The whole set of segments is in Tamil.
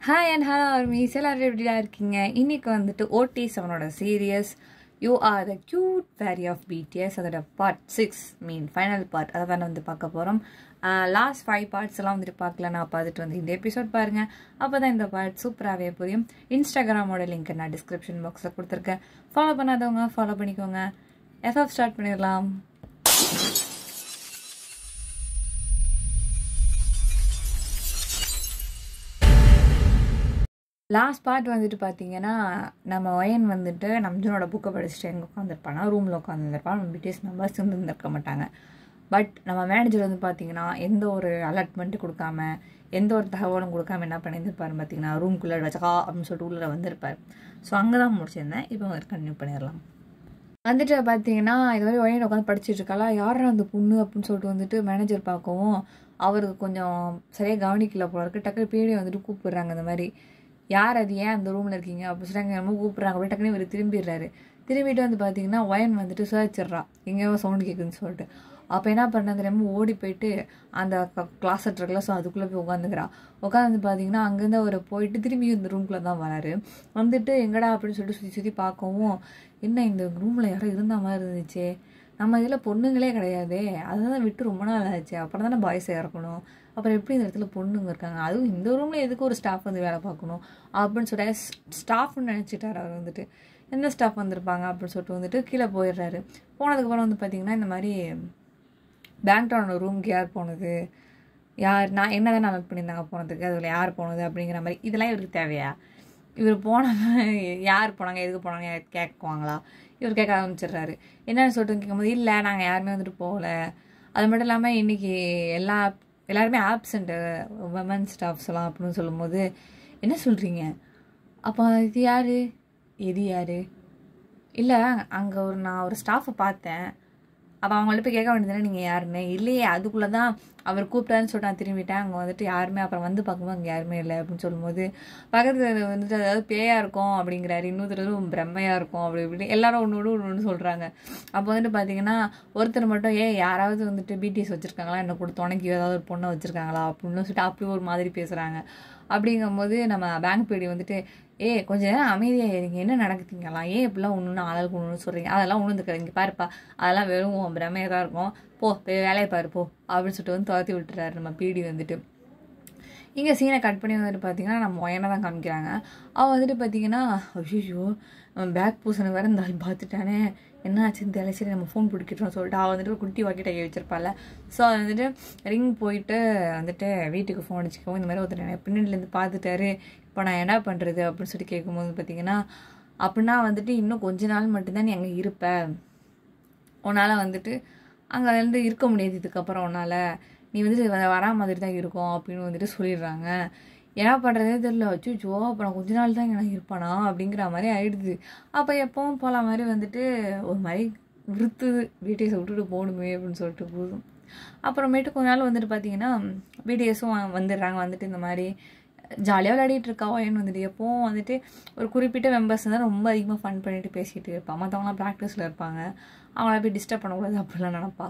ஹாய் அண்ட் ஹலோ ஆர்மிஸ் எல்லாரும் எப்படியா இருக்கீங்க? இன்னைக்கு வந்துட்டு OT7 serious you are the cute fairy of BTS அதோட பார்ட் 6 ஃபைனல் பார்ட் அதை தான் வந்து பார்க்க போகிறோம். லாஸ்ட் 5 பார்ட்ஸ் எல்லாம் வந்துட்டு பார்க்கல, நான் பார்த்துட்டு வந்து இந்த எபிசோட் பாருங்கள், அப்போ தான் இந்த பார்ட் சூப்பராகவே புரியும். இன்ஸ்டாகிராமோட லிங்க் நான் டிஸ்கிரிப்ஷன் பாக்ஸில் கொடுத்துருக்கேன், ஃபாலோ பண்ணாதவங்க ஃபாலோ பண்ணிக்கோங்க. எஃப்எஃப் ஸ்டார்ட் பண்ணிடலாம். லாஸ்ட் பார்ட் வந்துட்டு பார்த்தீங்கன்னா, நம்ம ஒயன் வந்துட்டு நம்ஜனோட புக்கை படிச்சுட்டு எங்கே உட்காந்துருப்பானா, ரூமில் உட்காந்துருப்பான். நம்ம பிடிஎஸ் மெம்பர்ஸ் வந்து இருந்திருக்க மாட்டாங்க. பட் நம்ம மேனேஜர் வந்து பார்த்தீங்கன்னா எந்த ஒரு அலர்ட்மெண்ட்டு கொடுக்காம, எந்த ஒரு தகவலும் கொடுக்காம என்ன பண்ணியிருப்பாரு பார்த்தீங்கன்னா, ரூம்குள்ளே வச்சக்கா அப்படின்னு சொல்லிட்டு உள்ளே வந்திருப்பார். ஸோ அங்கே தான் முடிச்சிருந்தேன். இப்போ வந்து கண்டினியூ பண்ணிடலாம். வந்துட்டு பார்த்தீங்கன்னா இது மாதிரி ஒயன் உட்காந்து படிச்சுட்டு இருக்காளா, யாரும் அந்த பொண்ணு அப்படின்னு சொல்லிட்டு வந்துட்டு மேனேஜர் பார்க்கவும் அவருக்கு கொஞ்சம் சரியாக கவனிக்கல போல இருக்கு. டக்கு பேடி வந்துட்டு கூப்பிடுறாங்க, இந்த மாதிரி யார் அது, ஏன் அந்த ரூமில் இருக்கீங்க அப்படின்னு சொல்லிட்டு என்னமோ கூப்பிட்றாங்க. அப்படியே டக்குனு இவர் திரும்பிடுறாரு. திரும்பிட்டு வந்து பார்த்தீங்கன்னா ஒயன் வந்துட்டு சுழச்சிட்றா, எங்கேயோ சவுண்டு கேட்குதுன்னு சொல்லிட்டு. அப்போ என்ன பண்ண தெரியாமல் ஓடி போயிட்டு அந்த கிளாஸ் இருக்குல்ல, ஸோ அதுக்குள்ளே போய் உட்காந்துக்கிறா. உட்காந்து பார்த்தீங்கன்னா அங்கேருந்து அவர் போயிட்டு திரும்பி இந்த ரூம்குள்ளே தான் வராரு. வந்துட்டு எங்கடா அப்படின்னு சொல்லிட்டு சுற்றி சுற்றி பார்க்கவும், என்ன இந்த ரூமில் யாரும் இருந்த மாதிரி இருந்துச்சு, நம்ம இதில் பொண்ணுங்களே கிடையாதே, அதுதான் விட்டு ரொம்ப நாள் ஆச்சு, அப்புறம் தானே பாய்ஸாக இருக்கணும், அப்புறம் எப்படி இந்த இடத்துல பொண்ணுங்க இருக்காங்க, அதுவும் இந்த ரூமில் எதுக்கு ஒரு ஸ்டாஃப் வந்து வேலை பார்க்கணும் அப்படின்னு சொல்லிட்டு ஸ்டாஃப்னு நினச்சிட்டார் அவர். வந்துட்டு எந்த ஸ்டாஃப் வந்திருப்பாங்க அப்படின்னு சொல்லிட்டு வந்துட்டு கீழே போயிடுறாரு. போனதுக்கப்புறம் வந்து பார்த்திங்கன்னா இந்த மாதிரி பேங்க்டோட ரூமுக்கு யார் போனது, யார் நான் என்ன தான் அலர்ட் பண்ணியிருந்தாங்க போனதுக்கு, அதில் யார் போனது அப்படிங்கிற மாதிரி இதெல்லாம் இவருக்கு தேவையா? இவர் போனாங்க, யார் போனாங்க எதுக்கு போனாங்க கேட்குவாங்களா? இவர் கேட்க ஆரம்பிச்சிடுறாரு. என்னன்னு சொல்லிட்டு கேட்கும்போது, இல்லை நாங்கள் யாருமே வந்துட்டு போகல, அது மட்டும் இல்லாமல் இன்றைக்கி எல்லாருமே ஆப்சண்ட்டு விமன் ஸ்டாஃப்ஸ் எல்லாம் அப்படின்னு சொல்லும்போது, என்ன சொல்கிறீங்க? அப்போ இது யார், எது யார்? இல்லை அங்கே நான் ஒரு ஸ்டாஃபை பார்த்தேன், அப்போ அவங்கள்ட்ட போய் கேட்க வேண்டியதுனா நீங்கள் யாருன்னு. இல்லையே, அதுக்குள்ளே தான் அவர் கூப்பிட்டாருன்னு சொல்லிட்டு நான் திரும்பிட்டேன், அங்கே வந்துட்டு யாருமே, அப்புறம் வந்து பார்க்கும்போது அங்கே யாருமே இல்லை அப்படின்னு சொல்லும்போது, பக்கத்தில் வந்துட்டு அதாவது பேயாக இருக்கும் அப்படிங்கிறாரு, இன்னொருத்தரும் பிரம்மையாக இருக்கும் அப்படி இப்படி எல்லாரும் ஒன்று சொல்கிறாங்க. அப்போ வந்துட்டு பார்த்தீங்கன்னா ஒருத்தர் மட்டும் யாராவது வந்துட்டு பிடிஎஸ் வச்சுருக்காங்களா, என்ன கூட துணைக்கு ஏதாவது ஒரு பொண்ணை வச்சுருக்காங்களா அப்படின்னு சொல்லிட்டு அப்படி ஒரு மாதிரி பேசுகிறாங்க. அப்படிங்கும்போது நம்ம பேங்க் பேடி வந்துட்டு, கொஞ்சம் நேரம் அமைதியாக இருங்க, என்ன நடக்குதுங்களா, இப்படிலாம் ஒன்று ஆளுக்கு ஒன்று சொல்கிறீங்க, அதெல்லாம் ஒன்று இருக்காது, இங்கே பாருப்பா, அதெல்லாம் வெறும் பிரமையாக தான் இருக்கும், போ வேலையை பாரு போ அப்படின்னு சொல்லிட்டு வந்து துரத்தி விட்டுறாரு நம்ம பிடி வந்துட்டு. இங்கே சீனை கட் பண்ணி வந்துட்டு பார்த்தீங்கன்னா நம்ம ஒயனை தான் காமிக்கிறாங்க. அவள் வந்துட்டு பார்த்தீங்கன்னா, ஐயோ பேக் பூசணு வேறு இந்த பார்த்துட்டானே, என்ன ஆச்சுன்னு தெரியல, சரி நம்ம ஃபோன் பிடிக்கிட்டோம்னு சொல்லிட்டு அவள் வந்துட்டு குட்டி வாக்கி டையை வச்சிருப்பாள். ஸோ அது வந்துட்டு ரிங் போயிட்டு வந்துட்டு வீட்டுக்கு ஃபோன் அடிச்சுக்கவும், இந்த மாதிரி ஒருத்தர் பின்னாடிலேருந்து பார்த்துட்டாரு, இப்போ நான் என்ன பண்ணுறது அப்படின்னு சொல்லி கேட்கும்போது பார்த்தீங்கன்னா, அப்படின்னா வந்துட்டு இன்னும் கொஞ்ச நாள் மட்டும்தான் நீ அங்கே இருப்ப, உன்னால் வந்துட்டு அங்கேருந்து இருக்க முடியாது இதுக்கப்புறம், உன்னால் நீ வந்துட்டு வரா மாதிரி தான் இருக்கும் அப்படின்னு வந்துட்டு சொல்லிடுறாங்க. என்ன பண்ணுறதே தெரியல. அச்சோ அப்புறம் கொஞ்ச நாள் தான் இங்கே நான் இருப்பானா அப்படிங்கிற மாதிரி ஆயிடுது. அப்போ எப்பவும் போல மாதிரி வந்துட்டு ஒரு மாதிரி விருத்துது, பிடிஎஸை விட்டுட்டு போகணுமே அப்படின்னு சொல்லிட்டு போதும். அப்புறமேட்டு கொஞ்ச நாள் வந்துட்டு பார்த்தீங்கன்னா பிடிஎஸும் வந்துடுறாங்க. வந்துட்டு இந்த மாதிரி ஜாலியாக விளையாடிட்டு இருக்கா ஒயன் வந்துட்டு. எப்போவும் வந்துட்டு ஒரு குறிப்பிட்ட மெம்பர்ஸ் தான் ரொம்ப அதிகமாக ஃபன் பண்ணிட்டு பேசிகிட்டு இருப்பாள், மற்றவங்களாம் ப்ராக்டிஸில் இருப்பாங்க, அவங்கள போய் டிஸ்டர்ப் பண்ணக்கூடாது அப்படிலாம் நினப்பா.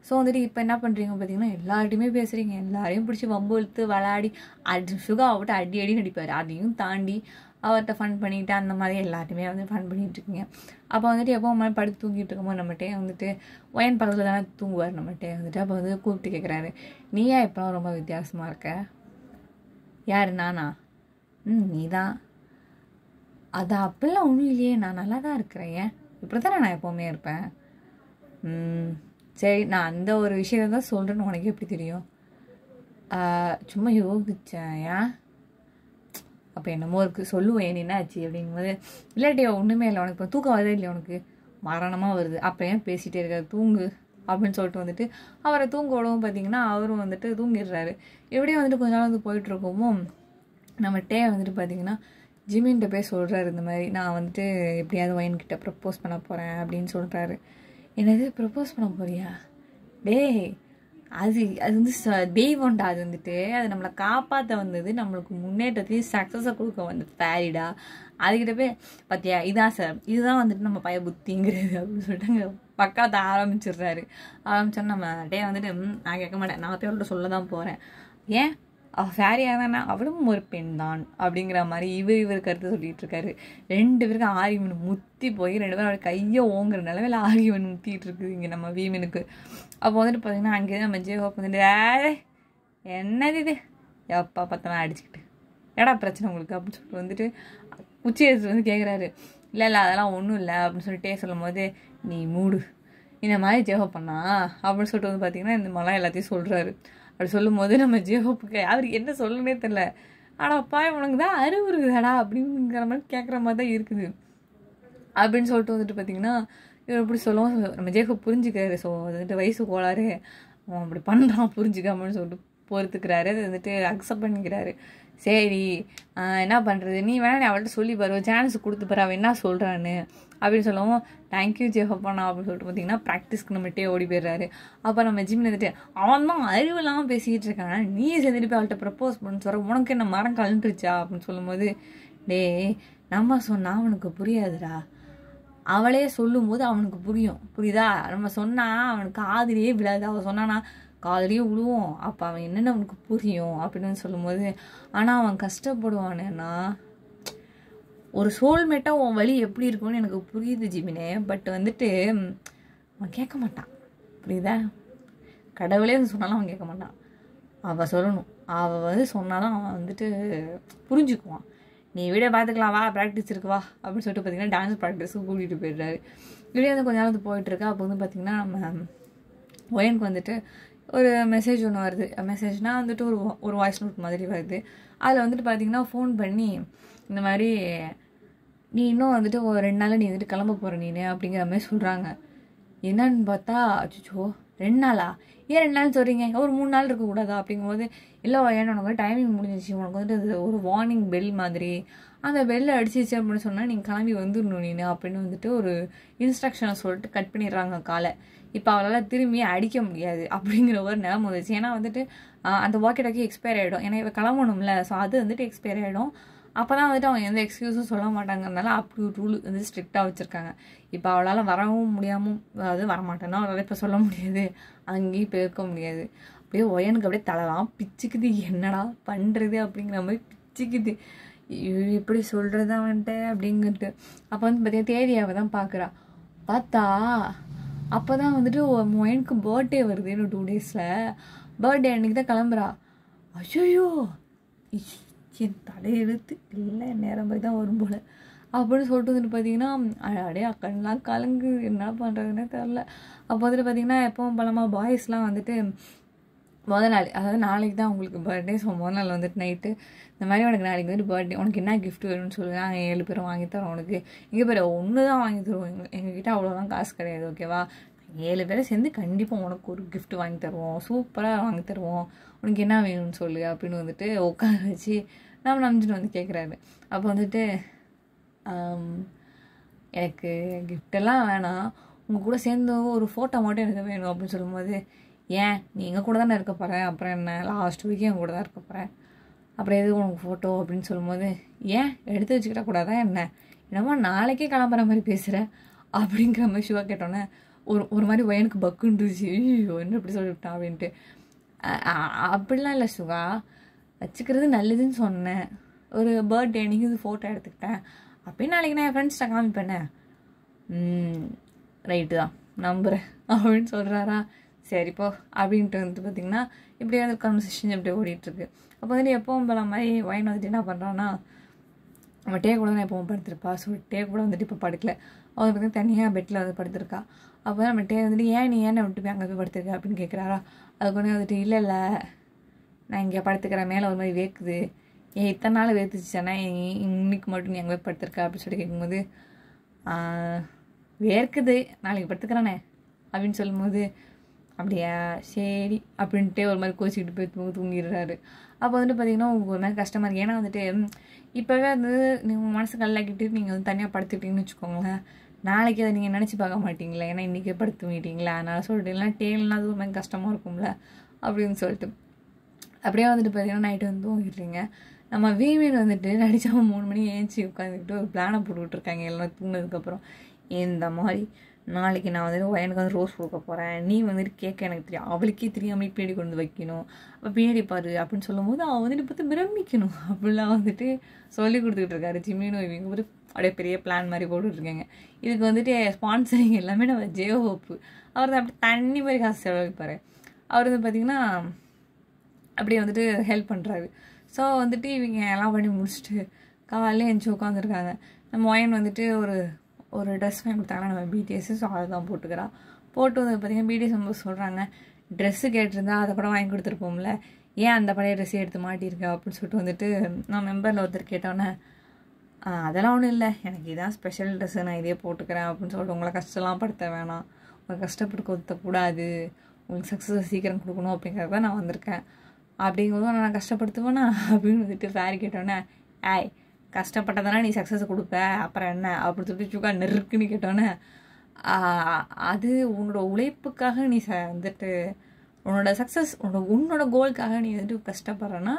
ஸோ வந்துட்டு இப்போ என்ன பண்ணுறீங்க பார்த்தீங்கன்னா, எல்லார்ட்டையுமே பேசுகிறீங்க, எல்லாரையும் பிடிச்சி வம்பு இழுத்து விளையாடி சுகா அவட்ட அடி நடிப்பார், அதையும் தாண்டி அவர்கிட்ட ஃபன் பண்ணிவிட்டு அந்த மாதிரி எல்லாருமே வந்து ஃபன் பண்ணிகிட்டு இருக்கீங்க. அப்போ வந்துட்டு எப்போ மாதிரி படுத்து தூங்கிட்டு இருக்கும்போது நம்மகிட்டே வந்துட்டு ஒயன் பக்கத்தில் தானே தூங்குவார் நம்மகிட்டே வந்துட்டு. அப்போ வந்து கூப்பிட்டு கேட்குறாரு, நீயா இப்போலாம் ரொம்ப வித்தியாசமாக இருக்க? யார், நானா? நீ தான். அது அப்படிலாம் ஒன்றும் இல்லையே, நான் நல்லா தான் இருக்கிறேன், ஏன் இப்படி தானே நான் எப்போவுமே இருப்பேன். சரி, நான் அந்த ஒரு விஷயத்தை தான் சொல்கிறேன்னு உனக்கு எப்படி தெரியும்? சும்மா யோசித்தேன், ஏன்? அப்போ என்னமோ இருக்குது, சொல்லுவேன் நீ என்ன ஆச்சு அப்படிங்கும்போது, இல்லாட்டியோ ஒன்றுமே இல்லை, உனக்கு இப்போ தூக்கம் வருதே இல்லையா, உனக்கு மரணமாக வருது, அப்போ ஏன் பேசிகிட்டே இருக்காரு, தூங்கு அப்படின்னு சொல்லிட்டு வந்துட்டு அவரை தூங்க விடவும் பார்த்தீங்கன்னா அவரும் வந்துட்டு தூங்கிடுறாரு. இப்படியே வந்துட்டு கொஞ்ச நாள் வந்து போயிட்டுருக்கோமோ நம்ம டே வந்துட்டு பார்த்தீங்கன்னா ஜிமின்கிட்ட போய் சொல்கிறாரு, இந்த மாதிரி நான் வந்துட்டு எப்படியாவது ஒயன்கிட்ட ப்ரப்போஸ் பண்ண போகிறேன் அப்படின்னு சொல்கிறாரு. என்னது ப்ரப்போஸ் பண்ண போறியா? அது வந்து தெய்வம்டா, அது வந்துட்டு அது நம்மளை காப்பாற்ற வந்தது, நம்மளுக்கு முன்னேற்றத்தையும் சக்ஸஸை கொடுக்க வந்தது ஃபேரிடா, அதுக்கிட்ட போய் பார்த்தியா இதான் சார், இதுதான் வந்துட்டு நம்ம பய புத்திங்கிறது அப்படின்னு சொல்லிட்டு அங்கே பக்காத்த ஆரம்பிச்சிடுறாரு. ஆரம்பிச்சோன்னா நம்ம டே வந்துட்டு நான் கேட்க மாட்டேன், நான் தேவையோட சொல்ல தான் போகிறேன், ஏன் ஃபேரியாக தானே அவளும் ஒரு பெண் தான் அப்படிங்கிற மாதிரி இவர் கருத்து சொல்லிட்டு இருக்காரு. 2 பேருக்கும் ஆர்கியூமெண்ட் முத்தி போய் 2 பேரும் அவளை கையை ஓங்குற நிலவில் ஆர்கியூமெண்ட் முத்திட்டு இருக்குது இங்கே நம்ம வீமனுக்கு. அப்போ வந்துட்டு பார்த்தீங்கன்னா அங்கேயே நம்ம ஜேஹோப் வந்துட்டு என்னது இது எப்போ பார்த்தோன்னா அடிச்சுக்கிட்டு ஏடா பிரச்சனை உங்களுக்கு அப்படின்னு சொல்லிட்டு வந்துட்டு உச்சி எடுத்துட்டு வந்து கேட்குறாரு. இல்லை அதெல்லாம் ஒன்றும் இல்லை அப்படின்னு சொல்லிட்டே சொல்லும் போது நீ மூடு இந்த மாதிரி ஜேஹோப் பண்ணா அப்படின்னு சொல்லிட்டு வந்து பார்த்தீங்கன்னா இந்த மாதிரிலாம் எல்லாத்தையும் சொல்கிறாரு. அப்படி சொல்லும் போது நம்ம ஜேஹோப்புக்கு அவருக்கு என்ன சொல்லணுன்னே தெரில. ஆனால் அப்பா உனக்கு தான் அறிவு இருக்குதாடா அப்படிங்கிற மாதிரி கேட்குற மாதிரி தான் இருக்குது அப்படின்னு சொல்லிட்டு வந்துட்டு பார்த்தீங்கன்னா இவர் இப்படி சொல்லுவோம். நம்ம ஜேஹோப் புரிஞ்சுக்கிறாரு. ஸோ அது வந்துட்டு வயசு கோளாறு அவன் அப்படி பண்ணுறான் புரிஞ்சுக்காமன்னு சொல்லிட்டு பொறுத்துக்கிறாரு. அது வந்துட்டு அக்செப்ட் பண்ணிக்கிறாரு. சரி என்ன பண்ணுறது நீ வேணா நீ அவள்கிட்ட சொல்லி பாரு சான்ஸ் கொடுத்து பாரு அவன் என்ன சொல்கிறான்னு அப்படின்னு சொல்லவும் தேங்க்யூ ஜேஹோப்பாண்ணா அப்படின்னு சொல்லிட்டு பார்த்தீங்கன்னா ப்ராக்டிஸ்க்கு நம்மகிட்டே ஓடி போயிடுறாரு. அப்போ நம்ம ஜிம்மில் வந்துட்டு அவன் தான் அறிவு இல்லாமல் பேசிக்கிட்டு இருக்காங்க நீ சேர்ந்துட்டு போய் அவள்கிட்ட ப்ரப்போஸ் பண்ணு சொல்கிற உனக்கு என்ன மரம் கலந்துருச்சா அப்படின்னு சொல்லும்போது நம்ம சொன்னால் அவனுக்கு புரியாதுடா அவளே சொல்லும்போது அவனுக்கு புரியுதா நம்ம சொன்னால் அவனுக்கு காதுலேயே விழாது அவன் சொன்னானா காதலியே விழுவோம் அப்போ அவன் என்னென்ன அவனுக்கு புரியும் அப்படின்னு சொல்லும்போது ஆனால் அவன் கஷ்டப்படுவானேன்னா ஒரு சோல்மேட்டாக உன் வழி எப்படி இருக்கும்னு எனக்கு புரியுது ஜிமினே. பட் வந்துட்டு அவன் கேட்க மாட்டான் புரியுதா கடவுளே சொன்னாலும் அவன் கேட்க மாட்டான். அவள் சொல்லணும் அவள் வந்து சொன்னாலும் அவன் வந்துட்டு புரிஞ்சுக்குவான். நீ வீடியோ பார்த்துக்கலாம் வா ப்ராக்டிஸ் இருக்கு வா அப்படின்னு சொல்லிட்டு பார்த்தீங்கன்னா டான்ஸ் ப்ராக்டிஸுக்கு கூட்டிகிட்டு போயிடுறாரு. இப்படியே வந்து கொஞ்ச நாள் வந்து போயிட்டுருக்கா. அப்போ வந்து பார்த்திங்கன்னா நம்ம ஒயனுக்கு வந்துட்டு ஒரு மெசேஜ் ஒன்று வருது. மெசேஜ்னால் வந்துட்டு ஒரு வாய்ஸ் நோட் மாதிரி வருது. அதில் வந்துட்டு பார்த்திங்கன்னா ஃபோன் பண்ணி இந்த மாதிரி நீ இன்னும் வந்துட்டு ஒரு 2 நாளில் நீ வந்துட்டு கிளம்ப போகிற நீ அப்படிங்கிற மாதிரி சொல்கிறாங்க. என்னன்னு பார்த்தா அச்சோ 2 நாளா ஏன் 2 நாள் சொல்கிறீங்க ஒரு 3 நாள் இருக்கக்கூடாதா அப்படிங்கும்போது இல்லை ஏன்னா உனக்கு டைமிங் முடிஞ்சிச்சு உனக்கு வந்துட்டு ஒரு வார்னிங் பெல் மாதிரி அந்த பெல்லை அடிச்சிச்சு அப்படின்னு சொன்னால் நீங்கள் கிளம்பி வந்துடணும் நீ அப்படின்னு வந்துட்டு ஒரு இன்ஸ்ட்ரக்ஷனை சொல்லிட்டு கட் பண்ணிடுறாங்க காலை. இப்போ அவளால் திரும்பி அடிக்க முடியாது அப்படிங்கிற ஒரு நிலைமை வந்துச்சு. ஏன்னா வந்துட்டு அந்த வாக்கெட்டாக்கி எக்ஸ்பயர் ஆகிடும் ஏன்னா இப்போ கிளம்பணும்ல. ஸோ அது வந்துட்டு எக்ஸ்பயர் ஆகிடும். அப்போ தான் வந்துட்டு அவங்க எந்த எக்ஸ்கியூஸும் சொல்ல மாட்டாங்கிறதுனால அப்படி ஒரு ரூல் வந்து ஸ்ட்ரிக்டாக வச்சுருக்காங்க. இப்போ அவளால் வரவும் முடியாமல் அதாவது வரமாட்டேன்னா அவளால் இப்போ சொல்ல முடியாது அங்கேயும் போயிருக்க முடியாது. அப்படியே ஒயனுக்கு அப்படியே தலைலாம் பிச்சுக்குது என்னடா பண்ணுறது அப்படிங்கிற மாதிரி பிச்சுக்குது எப்படி சொல்கிறது வந்துட்டு அப்படிங்கிட்டு. அப்போ வந்து பார்த்தீங்கன்னா தேதியாவை தான் பார்க்குறா. பார்த்தா அப்போ தான் வந்துட்டு ஒயனுக்கு பர்த்டே வருது இன்னும் 2 டேஸில். பர்த்டே அன்றைக்கி தான் கிளம்புறா. ஐயோ என் தலையெழுத்து இல்லை நேரம் போய் தான் வரும் போல் அப்படின்னு சொல்லிட்டு வந்துட்டு பார்த்தீங்கன்னா அப்படியே அக்கடெலாம் கலங்கு என்ன பண்ணுறதுன்னே தெரில. அப்போ வந்துட்டு பார்த்தீங்கன்னா எப்பவும் பலமாக பாய்ஸ்லாம் வந்துட்டு முதல் நாள் அதாவது நாளைக்கு தான் உங்களுக்கு பர்த்டே. ஸோ முதல் நாள் வந்துட்டு நைட்டு இந்த மாதிரி உனக்கு நாளைக்கு வந்துட்டு பர்த்டே உனக்கு என்ன கிஃப்ட் வேணும்னு சொல்லுங்கள் நாங்கள் 7 பேரும் வாங்கி தரோம் உனக்கு. இங்கே பேர் ஒன்று தான் வாங்கி தருவோம் எங்ககிட்ட அவ்வளோதான் காசு கிடையாது ஓகேவா 7 பேரை சேர்ந்து கண்டிப்பாக உனக்கு ஒரு கிஃப்ட் வாங்கி தருவோம் சூப்பராக வாங்கி தருவோம் உனக்கு என்ன வேணும்னு சொல்லு அப்படின்னு வந்துட்டு உட்கார வச்சு நம்ம நம்பிச்சுட்டு வந்து கேட்குறாரு. அப்போ வந்துட்டு எனக்கு கிஃப்டெல்லாம் வேணாம் உங்கள் கூட சேர்ந்து ஒரு ஃபோட்டோ மட்டும் எனக்கு வேணும் அப்படின்னு சொல்லும்போது ஏன் நீ எங்கள் கூட தானே இருக்க போகிறேன் அப்புறம் என்ன லாஸ்ட் வரைக்கும் என் கூட தான் இருக்க போகிறேன் அப்புறம் எதுக்கு உனக்கு ஃபோட்டோ அப்படின்னு சொல்லும்போது ஏன் எடுத்து வச்சுக்கிட்ட கூடாதா என்ன என்னமோ நாளைக்கே கிளம்புற மாதிரி பேசுகிறேன் அப்படிங்கிற மாதிரி ஷுவா கேட்டோன்னே ஒரு மாதிரி வயனுக்கு பக்குன்றுச்சு என்ன இப்படி சொல்லிவிட்டான் அப்படின்ட்டு. அப்படிலாம் இல்லை சுகா வச்சுக்கிறது நல்லதுன்னு சொன்னேன் ஒரு பர்த்டே அன்றைக்கி இது ஃபோட்டோ எடுத்துக்கிட்டேன் அப்படின்னு நாளைக்கு நான் என் ஃப்ரெண்ட்ஸ்கிட்ட காமிப்பேனே ரைட்டு தான் நம்புகிறேன் அப்படின்னு சொல்கிறாரா. சரிப்போ அப்படின்ட்டு வந்துட்டு பார்த்திங்கன்னா இப்படியே வந்து கான்வர்சேஷன் இப்படியே ஓடிட்டுருக்கு. அப்போ வந்துட்டு எப்பவும் போல மாதிரி ஒயன் வந்துட்டு என்ன பண்ணுறான்னா நம்ம டே கூட தான் எப்பவும் படுத்திருப்பா. ஸோ டே கூட வந்துட்டு இப்போ படுக்கல அவள் பார்த்திங்கன்னா தனியாக பெட்டில் வந்து படுத்திருக்கா. அப்போ நம்ம டே வந்துட்டு ஏன் நீ ஏன் விட்டு போய் அங்கே போய் படுத்திருக்க அப்படின்னு கேட்குறாரா. அதுக்கு ஒன்று வந்துட்டு இல்லை நான் இங்கே படுத்துக்கிறேன் மேலே ஒரு மாதிரி வேக்குது ஏன் இத்தனை நாள் வேர்த்துச்சுன்னா இன்னைக்கு மட்டும் நீ அங்கே போய் படுத்திருக்க அப்படின்னு சொல்லி கேட்கும்போது வேர்க்குது நாளைக்கு படுத்துக்கிறானே அப்படின்னு சொல்லும்போது அப்படியா சரி அப்படின்ட்டு ஒரு மாதிரி கோச்சிக்கிட்டு போய் தூங்கிடுறாரு. அப்போ வந்துட்டு பார்த்திங்கன்னா உங்களுக்கு ஒரு மாதிரி கஷ்டமாக இருக்குது. ஏன்னா வந்துட்டு இப்போவே வந்து நீங்கள் மனசு கல்லாக்கிட்டு நீங்கள் வந்து தனியாக படுத்துக்கிட்டீங்கன்னு வச்சுக்கோங்களேன் நாளைக்கு அதை நீங்கள் நினச்சி பார்க்க மாட்டிங்களா ஏன்னா இன்றைக்கே படுத்து தூங்கிட்டீங்களா அதனால் சொல்லிட்டு இல்லைனா டேல்னா அது ஒரு மாதிரி கஷ்டமாக இருக்கும்ல அப்படின்னு சொல்லிட்டு அப்படியே வந்துட்டு பார்த்திங்கன்னா நைட்டு வந்து தூங்கிடுறீங்க. நம்ம வீமீன் வந்துட்டு நடிச்சாமல் 3 மணி ஏஞ்சி உட்காந்துக்கிட்டு ஒரு பிளானை போட்டுக்கிட்டு இருக்காங்க எல்லாம் தூங்கினதுக்கப்புறம் இந்த மாதிரி நாளைக்கு நான் வந்துட்டு எனக்கு வந்து ரோஸ் கொடுக்க போகிறேன், நீ வந்துட்டு கேட்க எனக்கு தெரியும், அவளுக்கே தெரியாமல் பின்னாடி கொண்டு வைக்கணும், அப்போ பின்னாடி பாரு அப்படின்னு சொல்லும்போது அவன் வந்துட்டு பார்த்து பிரமிக்கணும் அப்படிலாம் வந்துட்டு சொல்லி கொடுத்துக்கிட்டு இருக்காரு ஜிம்மினும். இவங்க ஒரு அப்படியே பெரிய பிளான் மாதிரி போட்டுட்ருக்காங்க. இதுக்கு வந்துட்டு ஸ்பான்சரிங் எல்லாமே நம்ம ஜெயோஹோப்பு. அவர் தான் அப்படி தண்ணி மாதிரி காசு செலவழிப்பார். அவர் வந்து பார்த்திங்கன்னா அப்படியே வந்துட்டு ஹெல்ப் பண்ணுறாரு. ஸோ வந்துட்டு இவங்க எல்லாம் பண்ணி முடிச்சுட்டு காலையில் எழுந்துச்சி உட்காந்துருக்காங்க. நம்ம ஒயன் வந்துட்டு ஒரு ட்ரெஸ் வாங்கி கொடுத்தாங்கன்னா நம்ம பிடிஎஸ், ஸோ அதை தான் போட்டுக்கிறா. போட்டு வந்து பார்த்திங்கன்னா பிடிஎஸ் நம்ம சொல்கிறாங்க, ட்ரெஸ்ஸு கேட்டிருந்தா அதை கூட வாங்கி கொடுத்துருப்போம்ல, ஏன் அந்த பழைய ட்ரெஸ்ஸை எடுத்து மாட்டியிருக்கா அப்படின்னு சொல்லிட்டு வந்துட்டு நான் மெம்பரில் ஒருத்தர் கேட்டோன்னே, அதெல்லாம் ஒன்றும் இல்லை, எனக்கு இதான் ஸ்பெஷல் ட்ரெஸ்ஸு, நான் இதே போட்டுக்கிறேன் அப்படின்னு சொல்லிட்டு உங்களை கஷ்டம்லாம் படுத்த வேணாம், உங்களை கஷ்டப்பட்டு கொடுத்தக்கூடாது, உங்களுக்கு சக்ஸஸ் சீக்கிரம் கொடுக்கணும் அப்படிங்கிறது தான் நான் வந்திருக்கேன், அப்படிங்கிறதும் நான் கஷ்டப்படுத்துவேண்ணா அப்படின்னு வந்துட்டு ஃபேரி கேட்டோன்னே, ஏய் கஷ்டப்பட்டதானே நீ சக்ஸஸ் கொடுப்ப, அப்புறம் என்ன அப்படின்னு சொல்லிட்டு சுக்கா நெருக்குன்னு கேட்டோன்னே, அது உன்னோட உழைப்புக்காக நீ வந்துட்டு உன்னோட சக்ஸஸ் உன்னோட கோலுக்காக நீ வந்துட்டு கஷ்டப்படுறேன்னா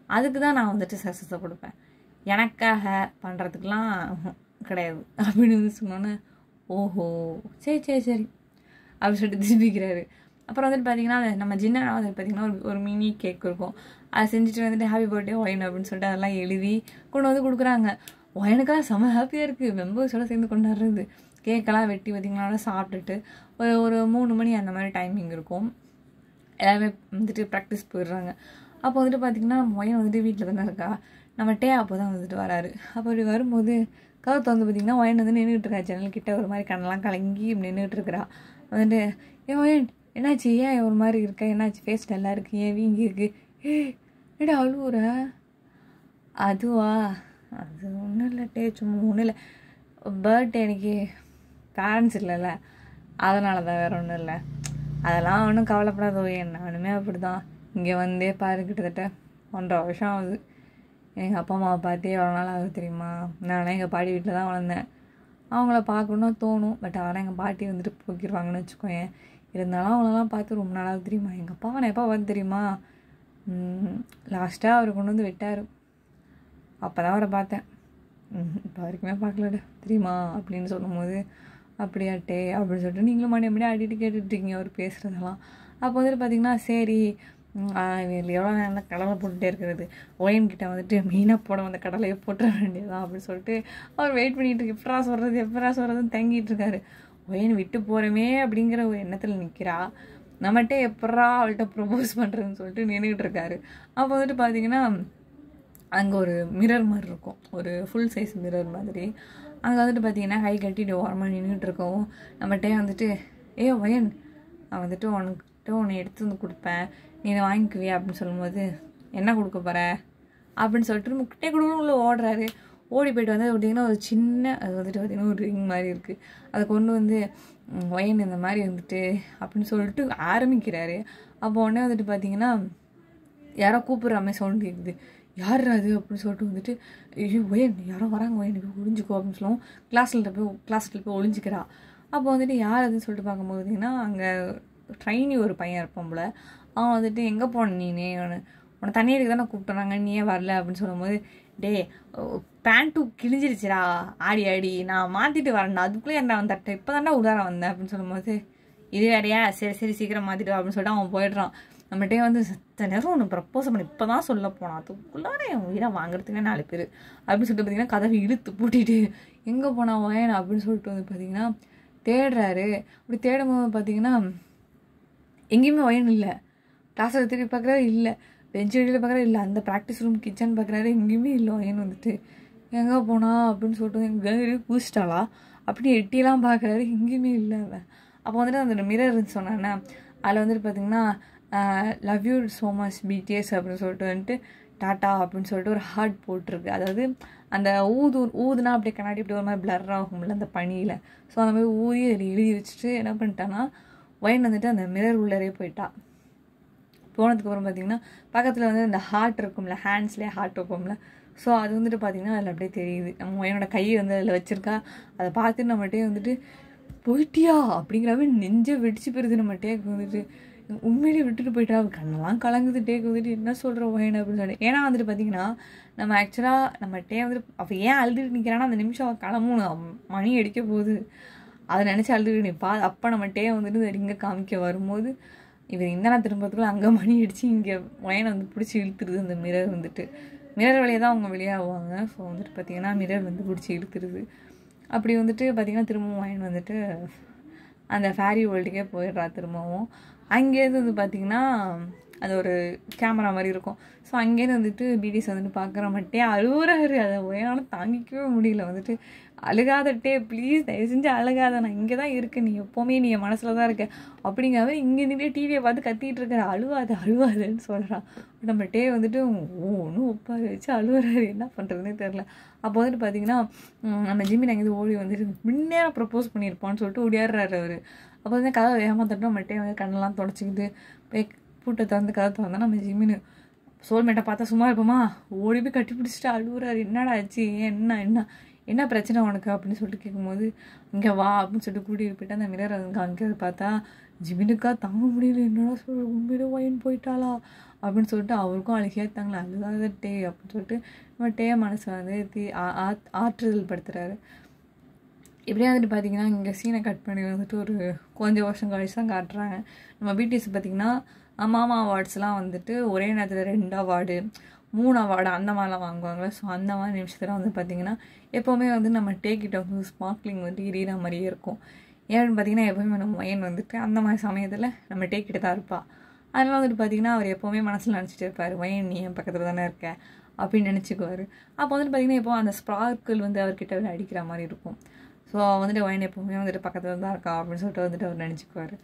அதுக்கு தான் நான் வந்துட்டு சக்ஸஸை கொடுப்பேன், எனக்காக பண்ணுறதுக்கெலாம் கிடையாது அப்படின்னு வந்து சொன்னோன்னே, ஓஹோ சரி சரி சரி அப்படின்னு சொல்லிட்டு திரும்பிக்கிறாரு. அப்புறம் வந்துட்டு பார்த்திங்கன்னா நம்ம ஜின்னா வந்துட்டு பார்த்திங்கன்னா ஒரு மினி கேக் இருக்கும், அதை செஞ்சுட்டு வந்துட்டு ஹாப்பி பர்த்டே ஒயின் அப்படின்னு சொல்லிட்டு அதெல்லாம் எழுதி கொண்டு வந்து கொடுக்குறாங்க. ஒயனுக்கெல்லாம் செம்ம ஹாப்பியாக இருக்குது, மெம்பர்ஸோட சேர்ந்து கொண்டாடுறது. கேக்கெல்லாம் வெட்டி பார்த்திங்கன்னா சாப்பிட்டுட்டு ஒரு 3 மணி அந்த மாதிரி டைமிங் இருக்கும், எல்லாருமே வந்துட்டு ப்ராக்டிஸ் போயிடுறாங்க. அப்போ வந்துட்டு பார்த்திங்கன்னா நம்ம ஒயன் வந்துட்டு வீட்டில் தானே இருக்கா, நம்ம டே அப்போ தான் வந்துட்டு வராரு. அப்போ இப்படி வரும்போது கவுத்து வந்து பார்த்திங்கன்னா ஒயன் வந்து நின்றுட்டு இருக்கா, ஜன்னல்கிட்ட ஒரு மாதிரி கண்ணெல்லாம் கலங்கி நின்றுட்டு இருக்கிறா. வந்துட்டு ஏன் ஒயன் என்னாச்சு, ஏன் ஒரு மாதிரி இருக்கா, என்னாச்சு ஃபேஸ் நல்லா இருக்கு, ஏன் வீங்கி இருக்கு, ஏடா அழுவுற, அதுவா அது ஒன்றும் இல்லை டே, சும்மா ஒன்றும் இல்லை, பர்த்டே எனக்கு பேரண்ட்ஸ் இல்லைல்ல அதனால தான், வேறு ஒன்றும் இல்லை, அதெல்லாம் ஒன்றும் கவலைப்படாத ஒயன், நானுமே அப்படி தான் இங்கே வந்தே பாரு கிட்டத்தட்ட 1.5 வருஷம் ஆகுது, எங்கள் அப்பா அம்மாவை பார்த்தே எவ்வளோ நாள் ஆகுது தெரியுமா, நானே எங்கள் பாட்டி வீட்டில் தான் வளர்ந்தேன், அவங்கள பார்க்கணுன்னு தோணும், பட் அதெல்லாம் எங்கள் பாட்டி வந்துட்டு போக்கிடுவாங்கன்னு வச்சுக்கோங்க, இருந்தாலும் அவங்களெல்லாம் பார்த்து ரொம்ப நாளாக தெரியுமா, எங்கள் அப்பாவை நான் எப்போ பார்த்து தெரியுமா, லாஸ்ட்டாக அவர் கொண்டு வந்து விட்டார், அப்போ தான் அவரை பார்த்தேன், இப்போ வரைக்குமே பார்க்கலட தெரியுமா அப்படின்னு சொல்லும்போது, அப்படியாட்டே அப்படின்னு சொல்லிட்டு நீங்களும் மணி ஆடிட்டு கேட்டுட்ருக்கீங்க அவர் பேசுகிறதெல்லாம். அப்போ வந்துட்டு பார்த்திங்கன்னா சரி எவ்வளோ நேரம் கடலை போட்டுகிட்டே இருக்கிறது, ஒயன்கிட்ட வந்துட்டு மெயினாக போட வந்த கடலையை போட்டுற வேண்டியதான் அப்படின்னு சொல்லிட்டு அவர் வெயிட் பண்ணிகிட்டு இருக்கு, எப்படா சொல்கிறதுன்னு தங்கிட்டு இருக்காரு. ஒயன் விட்டு போகிறோமே அப்படிங்கிற ஒரு எண்ணத்தில் நிற்கிறா, நம்மகிட்ட எப்படா அவள்கிட்ட ப்ரொபோஸ் பண்ணுறதுன்னு சொல்லிட்டு நின்றுக்கிட்டு இருக்காரு. அப்போ வந்துட்டு பார்த்திங்கன்னா அங்கே ஒரு மிரர் மாதிரி இருக்கும், ஒரு ஃபுல் சைஸ் மிரர் மாதிரி, அங்கே வந்துட்டு பார்த்திங்கன்னா கை கட்டிட்டு ஓரமாக நின்றுட்டு இருக்கவும் நம்மகிட்டே வந்துட்டு ஒயன் நான் வந்துட்டு உனக்கிட்ட ஒன்று எடுத்து வந்து கொடுப்பேன், நீ இதை வாங்கிக்குவியா அப்படின்னு சொல்லும்போது, என்ன கொடுக்க போகிற அப்படின்னு சொல்லிட்டு முக்கிட்டே கொடுக்கணும்ல ஓடுறாரு. ஓடி போய்ட்டு வந்து பார்த்திங்கன்னா ஒரு சின்ன அது வந்துட்டு பார்த்திங்கன்னா ஒரு ரிங் மாதிரி இருக்குது, அதை கொண்டு வந்து ஒயன் இந்த மாதிரி வந்துட்டு அப்படின்னு சொல்லிட்டு ஆரம்பிக்கிறாரு. அப்போ உடனே வந்துட்டு பார்த்திங்கன்னா யாரோ கூப்பிட்ற மாதிரி சவுண்ட் கேட்குது, யார் அது அப்படின்னு சொல்லிட்டு வந்துட்டு ஐயோ ஒயன் யாரோ வராங்க, ஒயன் போய் ஒளிஞ்சிக்கோ அப்படின்னு சொல்லுவோம், கிளாஸில் போய் ஒளிஞ்சிக்கிறா. அப்போ வந்துட்டு யார் அதுன்னு சொல்லிட்டு பார்க்கும்போது பார்த்திங்கன்னா அங்கே ட்ரைனி ஒரு பையன் இருப்பான் போல், அவன் வந்துட்டு எங்கே போன நீனே, உன்னை தண்ணி எடுக்க தானே கூப்பிட்டுறாங்க, நீ ஏன் வரல அப்படின்னு சொல்லும்போது, டே பேண்ட்டு கிழிஞ்சிருச்சுடா ஆடி நான் மாற்றிட்டு வரேன்டா, அதுக்குள்ளே என்ன அவன் தட்டை இப்போ தாண்டா உதார வந்தேன் அப்படின்னு சொல்லும்போது, இது வேறையா, சரி சீக்கிரம் மாற்றிட்டு அப்படின்னு சொல்லிட்டு அவன் போயிடுறான். நம்மகிட்டே வந்து சத்த நேரம் ஒன்று ப்ரப்போஸ் பண்ணி இப்போ தான் சொல்ல போனான், அதுக்குள்ளார என் உயிரை வாங்குறதுக்கு 4 பேர் அப்படின்னு சொல்லிட்டு பார்த்திங்கன்னா கதவை இழுத்து பூட்டிட்டு எங்கே போனான் ஒயன் அப்படின்னு சொல்லிட்டு வந்து பார்த்திங்கன்னா தேடுறாரு. அப்படி தேடும்போது பார்த்திங்கன்னா எங்கேயுமே ஒயன் இல்லை, கிளாஸில் திருப்பி பார்க்குறாரு இல்லை, பெஞ்சு வெளியில் பார்க்குறாரு இல்லை, அந்த ப்ராக்டிஸ் ரூம் கிச்சன் பார்க்குறாரு எங்கேயுமே இல்லை ஒயன். வந்துட்டு எங்கே போனா அப்படின்னு சொல்லிட்டு எங்கள் பூச்சிட்டாளா அப்படின்னு எட்டியெல்லாம் பார்க்குறாரு, எங்கேயுமே இல்லை அவன். அப்போ வந்துட்டு அந்த மிரர் சொன்னானே அதில் வந்துட்டு பார்த்திங்கன்னா love you so much BTS அப்படின்னு சொல்லிட்டு வந்துட்டு டாட்டா அப்படின்னு சொல்லிட்டு ஒரு ஹார்ட் போட்டிருக்கு, அதாவது அந்த ஊதுனா அப்படியே கண்ணாடி இப்படி ஒரு மாதிரி பிளர் ஆகும்ல அந்த பனியில், ஸோ அந்த மாதிரி ஊதி அதில் எழுதி வச்சுட்டு என்ன பண்ணிட்டான்னா ஒயன் வந்துட்டு அந்த மிரர் உள்ளரே போயிட்டா. போனதுக்கப்புறம் பார்த்திங்கன்னா பக்கத்தில் வந்து அந்த ஹார்ட் இருக்கும்ல, ஹேண்ட்ஸ்லேயே ஹார்ட் வைப்போம்ல, ஸோ அது வந்துட்டு பார்த்திங்கன்னா அதில் அப்படியே தெரியுது, நம்ம ஒயனோட கையை வந்து அதில் வச்சுருக்கா, அதை பார்த்துட்டு நம்மகிட்டே வந்துட்டு போயிட்டியா அப்படிங்கிறவே நெஞ்சை வெடிச்சு போயிருது. நம்ம டேக்கு வந்துட்டு உண்மையிலேயே விட்டுட்டு போயிட்டா, கண்ணெல்லாம் கலங்குது, டேக்கு வந்துட்டு என்ன சொல்கிற ஒயன் அப்படின்னு சொல்லிட்டு. ஏன்னா வந்துட்டு பார்த்திங்கன்னா நம்ம ஆக்சுவலாக நம்ம டே வந்துட்டு அவள் ஏன் அழுதுட்டு நிற்கிறான்னா அந்த நிமிஷம் அவள் கிளம்பணும், மணி அடிக்க போகுது, அதை நினச்சி அழுது நீ அப்போ நம்மகிட்டே வந்துட்டு இந்த ரிங்கை காமிக்க வரும்போது இவர் இந்த நான் திரும்பத்துக்குள்ள அங்கே மணி அடித்து இங்கே ஒயனை வந்து பிடிச்சி இழுத்துருது. அந்த மிரர் வந்துட்டு மிரர் வழியாக தான் அவங்க வெளியாகுவாங்க. ஸோ வந்துட்டு பார்த்திங்கன்னா மிரர் வந்து பிடிச்சி இழுத்துருது. அப்படி வந்துட்டு பார்த்திங்கன்னா திரும்பவும் ஒயன் வந்துட்டு அந்த ஃபேரி வேர்ல்டுக்கே போயிடுறா திரும்பவும். அங்கேருந்து வந்து பார்த்திங்கன்னா அது ஒரு கேமரா மாதிரி இருக்கும். ஸோ அங்கேருந்து வந்துட்டு பிடிஎஸ் வந்துட்டு பார்க்குற மட்டும் அழுகுறாரு. அதை ஒயால தாங்கிக்கவே முடியல. வந்துட்டு அழுகாதட்டே ப்ளீஸ் தயவு செஞ்சு அழுகாத, நான் இங்கே தான் இருக்கேன், நீ எப்போவுமே நீ என் மனசில் தான் இருக்க அப்படிங்கிறத இங்கே நின்று டிவியை பார்த்து கத்திக்கிட்டு இருக்கிற. அழுவாதுன்னு சொல்கிறான். நம்ம டே வந்துட்டு ஒன்றும் ஒப்பாரு வச்சு அழுகுறாரு. என்ன பண்ணுறதுனே தெரில. அப்போ வந்துட்டு பார்த்திங்கன்னா நம்ம ஜிம்மின் அங்கேருந்து ஓடி வந்துட்டு முன்னேறம் ப்ரப்போஸ் பண்ணியிருப்பான்னு சொல்லிட்டு ஓடியாடுறாரு அவர். அப்போ வந்து கதை வேகமாக தட்டு நம்ம டே வந்து கண்ணெல்லாம் தொடச்சிக்கிட்டு பூட்டை திறந்து கதை திறந்தா நம்ம ஜிம்மின்னு சோல்மேட்டை பார்த்தா சும்மா இருப்போமா ஓடி போய் கட்டி பிடிச்சிட்டு அழுகுறாரு. என்னடா ஆச்சு, என்ன பிரச்சனை உனக்கு அப்படின்னு சொல்லிட்டு கேட்கும்போது இங்கே வா அப்படின்னு சொல்லிட்டு கூட்டிகிட்டு போயிட்டு அந்த மிரர் அங்கே பார்த்தா ஜிமினுக்கா தாங்க முடியல. என்னடா சொல்ற, உண்மையிலே ஒயின் போயிட்டாளா அப்படின்னு சொல்லிட்டு அவருக்கும் அழுகியாத்தாங்களா. அழுகாத டே அப்படின்னு சொல்லிட்டு நம்ம டே மனசை வந்து ஆற்றுதல் படுத்துறாரு. இப்படியே வந்துட்டு பார்த்திங்கன்னா இங்கே சீனை கட் பண்ணி வந்துட்டு ஒரு கொஞ்சம் வருஷம் கழிச்சு தான் காட்டுறாங்க. நம்ம பிடிஎஸ் பார்த்திங்கன்னா மாமா அவார்ட்ஸ்லாம் வந்துட்டு ஒரே நேரத்தில் 2 அவார்டு 3 அவார்டு அந்த மாதிரிலாம் வாங்குவாங்க. ஸோ அந்த மாதிரி நிமிஷத்தில் வந்து பார்த்திங்கன்னா எப்போவுமே வந்து நம்ம டேக்கிட்ட வந்து ஸ்பார்க்லிங் வந்து எரியிற மாதிரியே இருக்கும். ஏன்னு பார்த்திங்கன்னா எப்போவுமே நம்ம ஒயன் வந்துட்டு அந்த மாதிரி சமயத்தில் நம்ம டேக்கிட்ட தான் இருப்பாள். அதனால் வந்துட்டு பார்த்திங்கன்னா அவர் எப்போவுமே மனசில் நினச்சிட்டு இருப்பார், ஒயன் நீ என் பக்கத்தில் தானே இருக்க அப்படின்னு நினச்சிக்குவார். அப்போ வந்துட்டு பார்த்திங்கன்னா எப்போ அந்த ஸ்பார்க்கிள் வந்து அவர்கிட்ட அடிக்கிற மாதிரி இருக்கும். ஸோ வந்துட்டு ஒயன் எப்போவுமே வந்துட்டு பக்கத்தில் தான் இருக்கா அப்படின்னு சொல்லிட்டு வந்துட்டு அவர் நினச்சிக்குவார்.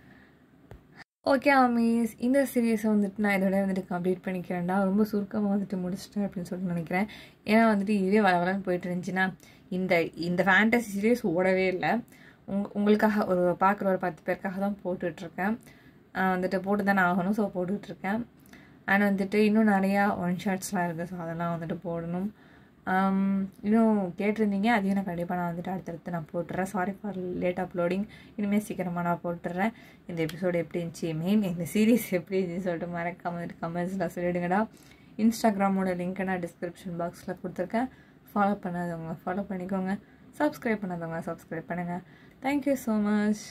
ஓகே அமீஸ், இந்த சீரீஸை வந்துட்டு நான் இதோட வந்துட்டு கம்ப்ளீட் பண்ணிக்கிறேன்டா. ரொம்ப சுருக்கமாக வந்துட்டு முடிச்சிட்டேன் அப்படின்னு சொல்லிட்டு நினைக்கிறேன். ஏன்னா வந்துட்டு இதுவே வளவலன்னு போயிட்டு இருந்துச்சுன்னா இந்த ஃபேண்டசி சீரீஸ் ஓடவே இல்லை. உங்களுக்காக பார்க்குற ஒரு 10 பேருக்காக தான் போட்டுட்ருக்கேன். வந்துட்டு போட்டு தானே ஆகணும். ஸோ போட்டுட்ருக்கேன். அண்ட் வந்துட்டு இன்னும் நிறையா ஒன் ஷாட்ஸ்லாம் இருக்குது. ஸோ அதெல்லாம் வந்துட்டு போடணும். இன்னும் கேட்டிருந்தீங்க, அதையும் நான் கண்டிப்பாக நான் வந்துட்டு அடுத்தடுத்து நான் போட்டுறேன். Sorry for late uploading. இனிமேல் சீக்கிரமாக நான் போட்டுறேன். இந்த எபிசோடு எப்படி இருந்துச்சு, மெயின் இந்த சீரீஸ் எப்படி இருந்துச்சுன்னு சொல்லிட்டு மறக்காம வந்துட்டு கமெண்ட்ஸில் சொல்லிவிடுங்கடா. இன்ஸ்டாகிராமோட லிங்க்கை நான் டிஸ்கிரிப்ஷன் பாக்ஸில் கொடுத்துருக்கேன். ஃபாலோ பண்ணாதவங்க ஃபாலோ பண்ணிக்கோங்க. சப்ஸ்கிரைப் பண்ணாதவங்க சப்ஸ்கிரைப் பண்ணுங்கள். Thank you so much.